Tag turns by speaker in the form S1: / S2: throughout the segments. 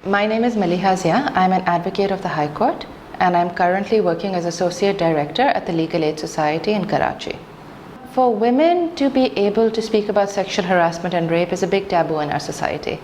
S1: My name is Maliha Zia. I'm an advocate of the High Court and I'm currently working as Associate Director at the Legal Aid Society in Karachi. For women to be able to speak about sexual harassment and rape is a big taboo in our society.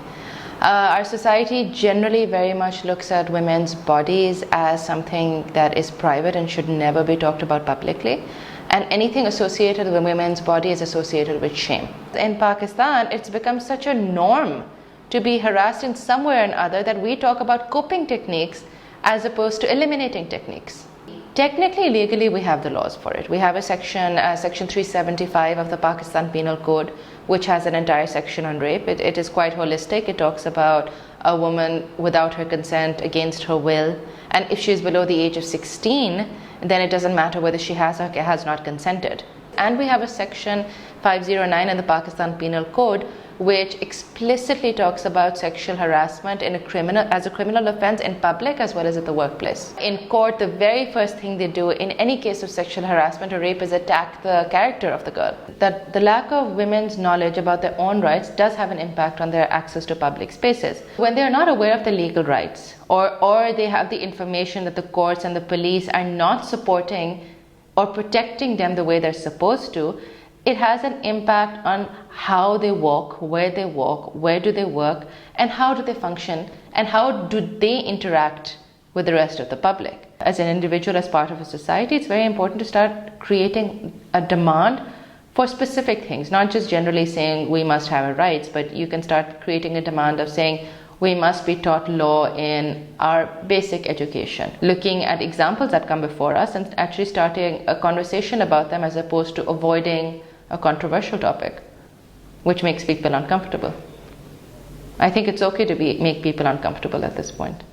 S1: Our society generally very much looks at women's bodies as something that is private and should never be talked about publicly. And anything associated with women's body is associated with shame. In Pakistan, it's become such a norm to be harassed in some way or another that we talk about coping techniques as opposed to eliminating techniques. Technically, legally, we have the laws for it. We have a section 375 of the Pakistan Penal Code, which has an entire section on rape. It is quite holistic. It talks about a woman without her consent, against her will, and if she is below the age of 16, then it doesn't matter whether she has or has not consented. And we have a section 509 in the Pakistan Penal Code, which explicitly talks about sexual harassment as a criminal offense in public as well as at the workplace. In court, the very first thing they do in any case of sexual harassment or rape is attack the character of the girl. That the lack of women's knowledge about their own rights does have an impact on their access to public spaces. When they are not aware of the legal rights or they have the information that the courts and the police are not supporting or protecting them the way they're supposed to, it has an impact on how they walk, where do they work, and how do they function, and how do they interact with the rest of the public. As an individual, as part of a society, it's very important to start creating a demand for specific things, not just generally saying we must have our rights, but you can start creating a demand of saying we must be taught law in our basic education, looking at examples that come before us and actually starting a conversation about them as opposed to avoiding a controversial topic, which makes people uncomfortable. I think it's okay to make people uncomfortable at this point.